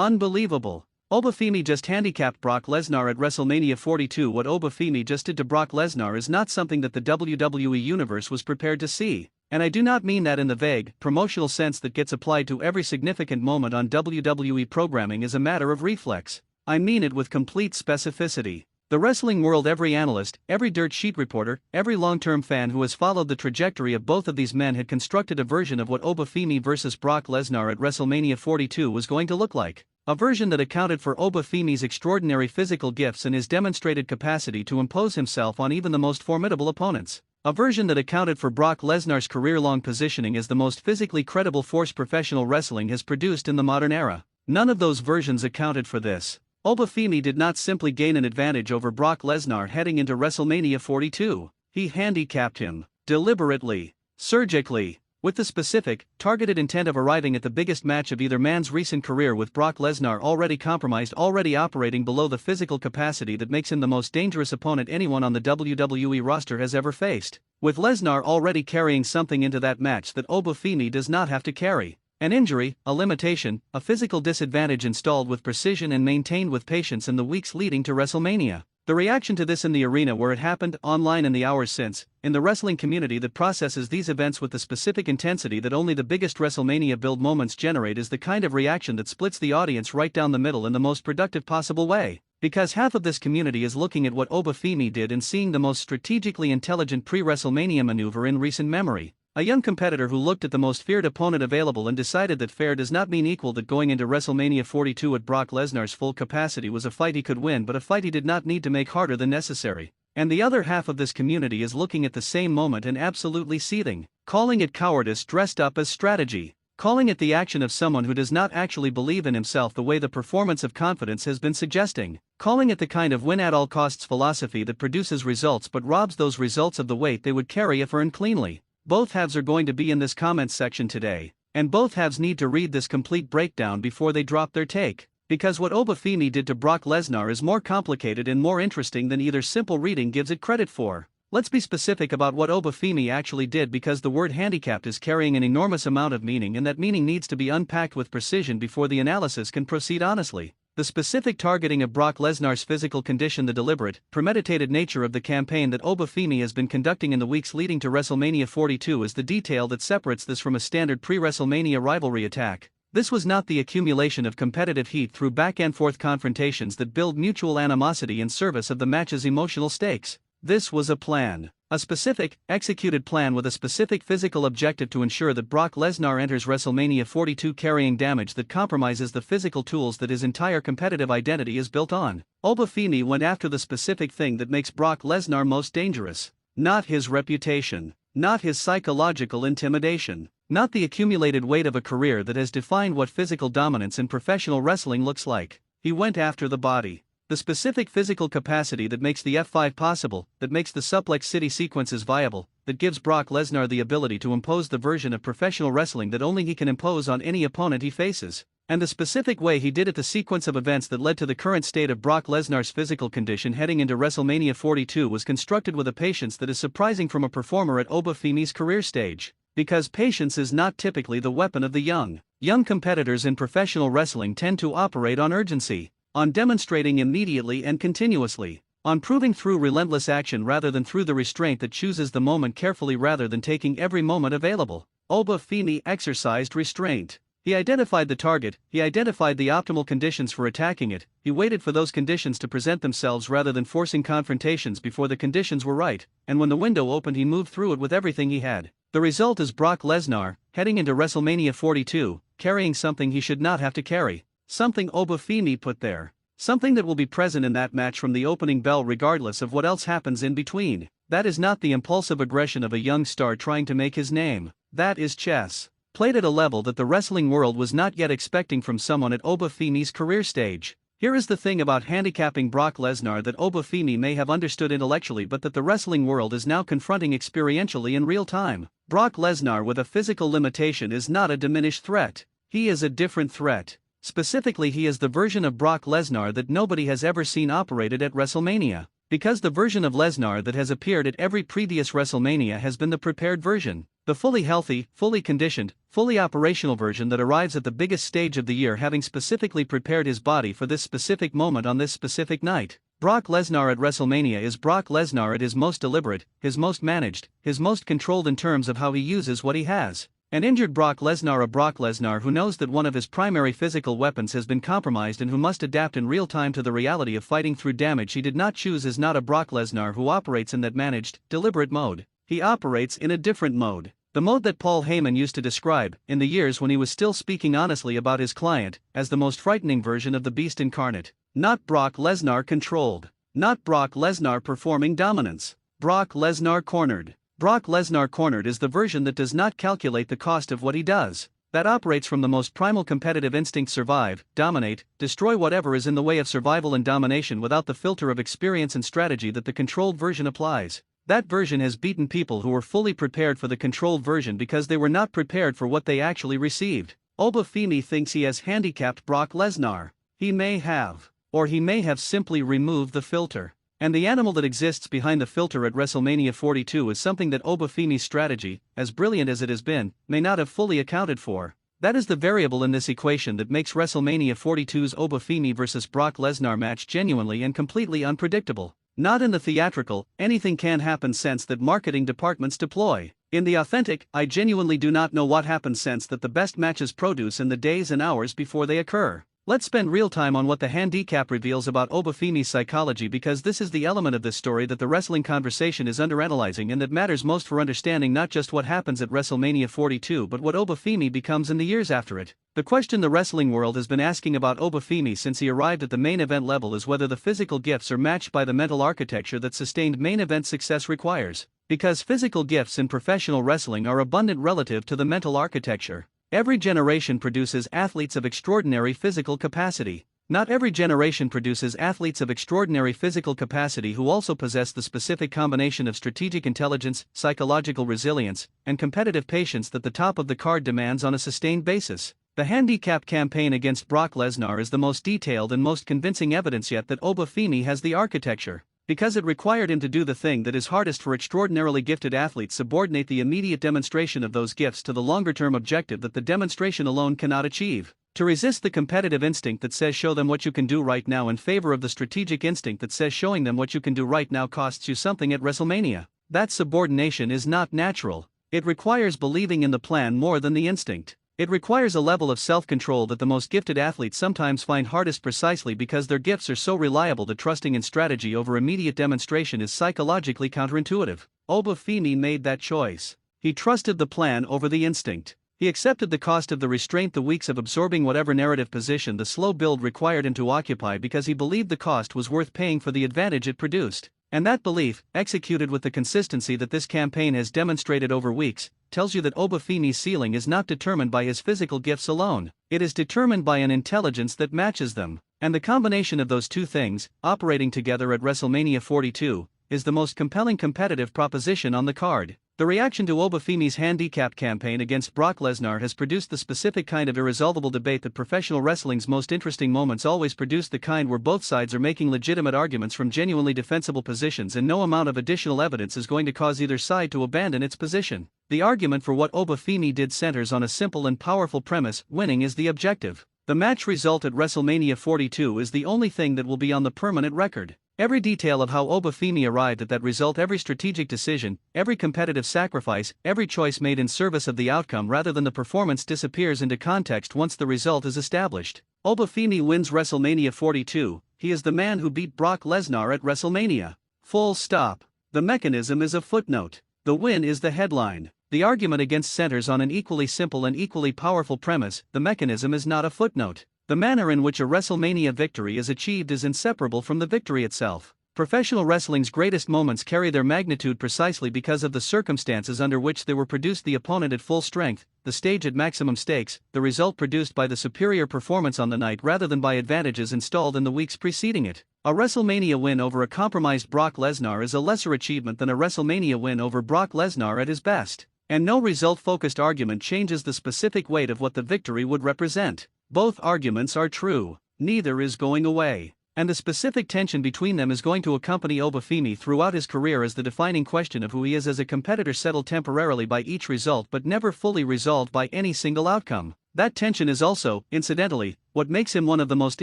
Unbelievable. Obafemi just handicapped Brock Lesnar at WrestleMania 42. What Obafemi just did to Brock Lesnar is not something that the WWE Universe was prepared to see, and I do not mean that in the vague, promotional sense that gets applied to every significant moment on WWE programming as a matter of reflex. I mean it with complete specificity. The wrestling world, every analyst, every dirt sheet reporter, every long-term fan who has followed the trajectory of both of these men had constructed a version of what Obafemi versus Brock Lesnar at WrestleMania 42 was going to look like. A version that accounted for Obafemi's extraordinary physical gifts and his demonstrated capacity to impose himself on even the most formidable opponents. A version that accounted for Brock Lesnar's career-long positioning as the most physically credible force professional wrestling has produced in the modern era. None of those versions accounted for this. Obafemi did not simply gain an advantage over Brock Lesnar heading into WrestleMania 42. He handicapped him, deliberately, surgically, with the specific, targeted intent of arriving at the biggest match of either man's recent career, with Brock Lesnar already compromised, already operating below the physical capacity that makes him the most dangerous opponent anyone on the WWE roster has ever faced. With Lesnar already carrying something into that match that Obafemi does not have to carry. An injury, a limitation, a physical disadvantage installed with precision and maintained with patience in the weeks leading to WrestleMania. The reaction to this in the arena where it happened, online in the hours since, in the wrestling community that processes these events with the specific intensity that only the biggest WrestleMania build moments generate, is the kind of reaction that splits the audience right down the middle in the most productive possible way. Because half of this community is looking at what Obafemi did and seeing the most strategically intelligent pre-WrestleMania maneuver in recent memory. A young competitor who looked at the most feared opponent available and decided that fair does not mean equal, that going into WrestleMania 42 at Brock Lesnar's full capacity was a fight he could win, but a fight he did not need to make harder than necessary. And the other half of this community is looking at the same moment and absolutely seething, calling it cowardice dressed up as strategy, calling it the action of someone who does not actually believe in himself the way the performance of confidence has been suggesting, calling it the kind of win-at-all-costs philosophy that produces results but robs those results of the weight they would carry if earned cleanly. Both halves are going to be in this comments section today, and both halves need to read this complete breakdown before they drop their take, because what Obafemi did to Brock Lesnar is more complicated and more interesting than either simple reading gives it credit for. Let's be specific about what Obafemi actually did, because the word handicapped is carrying an enormous amount of meaning, and that meaning needs to be unpacked with precision before the analysis can proceed honestly. The specific targeting of Brock Lesnar's physical condition, the deliberate, premeditated nature of the campaign that Obafemi has been conducting in the weeks leading to WrestleMania 42 is the detail that separates this from a standard pre-WrestleMania rivalry attack. This was not the accumulation of competitive heat through back-and-forth confrontations that build mutual animosity in service of the match's emotional stakes. This was a plan. A specific, executed plan with a specific physical objective to ensure that Brock Lesnar enters WrestleMania 42 carrying damage that compromises the physical tools that his entire competitive identity is built on. Obafemi went after the specific thing that makes Brock Lesnar most dangerous. Not his reputation. Not his psychological intimidation. Not the accumulated weight of a career that has defined what physical dominance in professional wrestling looks like. He went after the body. The specific physical capacity that makes the F5 possible, that makes the suplex city sequences viable, that gives Brock Lesnar the ability to impose the version of professional wrestling that only he can impose on any opponent he faces. And the specific way he did it, the sequence of events that led to the current state of Brock Lesnar's physical condition heading into WrestleMania 42, was constructed with a patience that is surprising from a performer at Obafemi's career stage. Because patience is not typically the weapon of the young. Young competitors in professional wrestling tend to operate on urgency, on demonstrating immediately and continuously, on proving through relentless action rather than through the restraint that chooses the moment carefully rather than taking every moment available. Obafemi exercised restraint. He identified the target, he identified the optimal conditions for attacking it, he waited for those conditions to present themselves rather than forcing confrontations before the conditions were right, and when the window opened he moved through it with everything he had. The result is Brock Lesnar, heading into WrestleMania 42, carrying something he should not have to carry. Something Obafemi put there. Something that will be present in that match from the opening bell regardless of what else happens in between. That is not the impulsive aggression of a young star trying to make his name. That is chess, played at a level that the wrestling world was not yet expecting from someone at Obafemi's career stage. Here is the thing about handicapping Brock Lesnar that Obafemi may have understood intellectually but that the wrestling world is now confronting experientially in real time. Brock Lesnar with a physical limitation is not a diminished threat. He is a different threat. Specifically, he is the version of Brock Lesnar that nobody has ever seen operated at WrestleMania. Because the version of Lesnar that has appeared at every previous WrestleMania has been the prepared version. The fully healthy, fully conditioned, fully operational version that arrives at the biggest stage of the year, having specifically prepared his body for this specific moment on this specific night. Brock Lesnar at WrestleMania is Brock Lesnar at his most deliberate, his most managed, his most controlled in terms of how he uses what he has. An injured Brock Lesnar, a Brock Lesnar who knows that one of his primary physical weapons has been compromised and who must adapt in real time to the reality of fighting through damage he did not choose, is not a Brock Lesnar who operates in that managed, deliberate mode. He operates in a different mode. The mode that Paul Heyman used to describe, in the years when he was still speaking honestly about his client, as the most frightening version of the beast incarnate. Not Brock Lesnar controlled. Not Brock Lesnar performing dominance. Brock Lesnar cornered. Brock Lesnar cornered is the version that does not calculate the cost of what he does. That operates from the most primal competitive instinct: survive, dominate, destroy whatever is in the way of survival and domination, without the filter of experience and strategy that the controlled version applies. That version has beaten people who were fully prepared for the controlled version because they were not prepared for what they actually received. Obafemi thinks he has handicapped Brock Lesnar. He may have. Or he may have simply removed the filter. And the animal that exists behind the filter at WrestleMania 42 is something that Obafemi's strategy, as brilliant as it has been, may not have fully accounted for. That is the variable in this equation that makes WrestleMania 42's Obafemi vs. Brock Lesnar match genuinely and completely unpredictable. Not in the theatrical, anything can happen sense that marketing departments deploy. In the authentic, I genuinely do not know what happens sense that the best matches produce in the days and hours before they occur. Let's spend real time on what the handicap reveals about Obafemi's psychology, because this is the element of this story that the wrestling conversation is underanalyzing and that matters most for understanding not just what happens at WrestleMania 42 but what Obafemi becomes in the years after it. The question the wrestling world has been asking about Obafemi since he arrived at the main event level is whether the physical gifts are matched by the mental architecture that sustained main event success requires. Because physical gifts in professional wrestling are abundant relative to the mental architecture. Every generation produces athletes of extraordinary physical capacity. Not every generation produces athletes of extraordinary physical capacity who also possess the specific combination of strategic intelligence, psychological resilience, and competitive patience that the top of the card demands on a sustained basis. The handicap campaign against Brock Lesnar is the most detailed and most convincing evidence yet that Obafemi has the architecture. Because it required him to do the thing that is hardest for extraordinarily gifted athletes: subordinate the immediate demonstration of those gifts to the longer-term objective that the demonstration alone cannot achieve. To resist the competitive instinct that says show them what you can do right now in favor of the strategic instinct that says showing them what you can do right now costs you something at WrestleMania. That subordination is not natural. It requires believing in the plan more than the instinct. It requires a level of self-control that the most gifted athletes sometimes find hardest, precisely because their gifts are so reliable that trusting in strategy over immediate demonstration is psychologically counterintuitive. Obafemi made that choice. He trusted the plan over the instinct. He accepted the cost of the restraint, the weeks of absorbing whatever narrative position the slow build required him to occupy, because he believed the cost was worth paying for the advantage it produced. And that belief, executed with the consistency that this campaign has demonstrated over weeks, tells you that Obafemi's ceiling is not determined by his physical gifts alone. It is determined by an intelligence that matches them. And the combination of those two things, operating together at WrestleMania 42, is the most compelling competitive proposition on the card. The reaction to Obafemi's handicap campaign against Brock Lesnar has produced the specific kind of irresolvable debate that professional wrestling's most interesting moments always produce, the kind where both sides are making legitimate arguments from genuinely defensible positions, and no amount of additional evidence is going to cause either side to abandon its position. The argument for what Obafemi did centers on a simple and powerful premise: winning is the objective. The match result at WrestleMania 42 is the only thing that will be on the permanent record. Every detail of how Obafemi arrived at that result, every strategic decision, every competitive sacrifice, every choice made in service of the outcome rather than the performance disappears into context once the result is established. Obafemi wins WrestleMania 42, he is the man who beat Brock Lesnar at WrestleMania. Full stop. The mechanism is a footnote. The win is the headline. The argument against centers on an equally simple and equally powerful premise: the mechanism is not a footnote. The manner in which a WrestleMania victory is achieved is inseparable from the victory itself. Professional wrestling's greatest moments carry their magnitude precisely because of the circumstances under which they were produced: the opponent at full strength, the stage at maximum stakes, the result produced by the superior performance on the night rather than by advantages installed in the weeks preceding it. A WrestleMania win over a compromised Brock Lesnar is a lesser achievement than a WrestleMania win over Brock Lesnar at his best. And no result-focused argument changes the specific weight of what the victory would represent. Both arguments are true. Neither is going away. and the specific tension between them is going to accompany Obafemi throughout his career as the defining question of who he is as a competitor, settled temporarily by each result but never fully resolved by any single outcome. That tension is also, incidentally, what makes him one of the most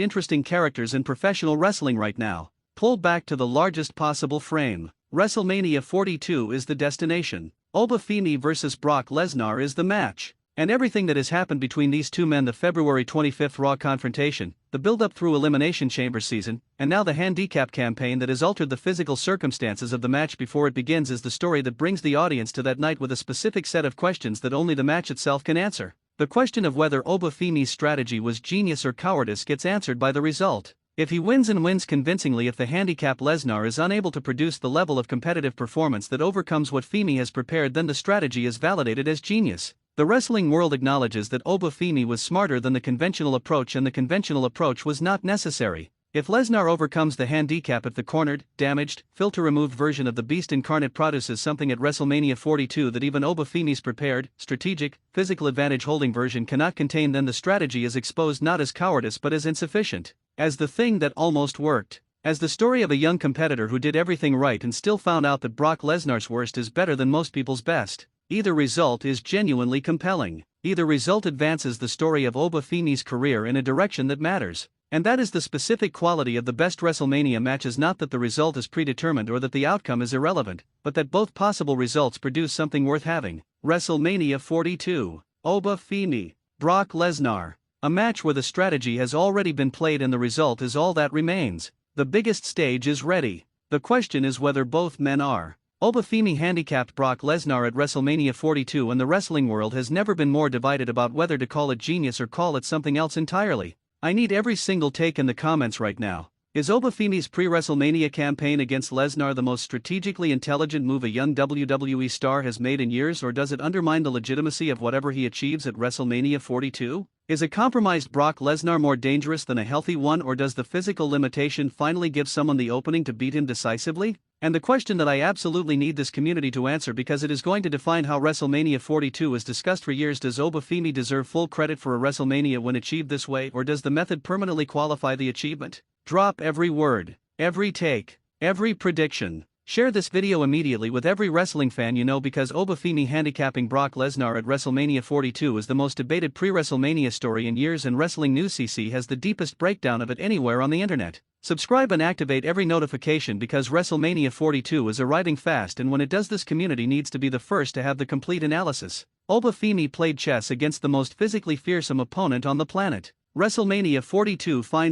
interesting characters in professional wrestling right now. Pull back to the largest possible frame. WrestleMania 42 is the destination. Obafemi vs. Brock Lesnar is the match. And everything that has happened between these two men, the February 25th Raw confrontation, the build-up through Elimination Chamber season, and now the handicap campaign that has altered the physical circumstances of the match before it begins, is the story that brings the audience to that night with a specific set of questions that only the match itself can answer. The question of whether Obafemi's strategy was genius or cowardice gets answered by the result. If he wins and wins convincingly, if the handicapped Lesnar is unable to produce the level of competitive performance that overcomes what Femi has prepared, then the strategy is validated as genius. The wrestling world acknowledges that Obafemi was smarter than the conventional approach, and the conventional approach was not necessary. If Lesnar overcomes the handicap, if the cornered, damaged, filter-removed version of the Beast incarnate produces something at WrestleMania 42 that even Obafemi's prepared, strategic, physical advantage holding version cannot contain, then the strategy is exposed not as cowardice but as insufficient, as the thing that almost worked, as the story of a young competitor who did everything right and still found out that Brock Lesnar's worst is better than most people's best. Either result is genuinely compelling. Either result advances the story of Obafemi's career in a direction that matters. And that is the specific quality of the best WrestleMania matches, not that the result is predetermined or that the outcome is irrelevant, but that both possible results produce something worth having. WrestleMania 42. Obafemi, Brock Lesnar. A match where the strategy has already been played and the result is all that remains. The biggest stage is ready. The question is whether both men are. Obafemi handicapped Brock Lesnar at WrestleMania 42, and the wrestling world has never been more divided about whether to call it genius or call it something else entirely. I need every single take in the comments right now. Is Obafemi's pre-WrestleMania campaign against Lesnar the most strategically intelligent move a young WWE star has made in years, or does it undermine the legitimacy of whatever he achieves at WrestleMania 42? Is a compromised Brock Lesnar more dangerous than a healthy one, or does the physical limitation finally give someone the opening to beat him decisively? And the question that I absolutely need this community to answer, because it is going to define how WrestleMania 42 is discussed for years: does Obafemi deserve full credit for a WrestleMania when achieved this way, or does the method permanently qualify the achievement? Drop every word, every take, every prediction. Share this video immediately with every wrestling fan you know, because Obafemi handicapping Brock Lesnar at WrestleMania 42 is the most debated pre-WrestleMania story in years, and Wrestling News CC has the deepest breakdown of it anywhere on the internet. Subscribe and activate every notification, because WrestleMania 42 is arriving fast, and when it does, this community needs to be the first to have the complete analysis. Obafemi played chess against the most physically fearsome opponent on the planet. WrestleMania 42 finds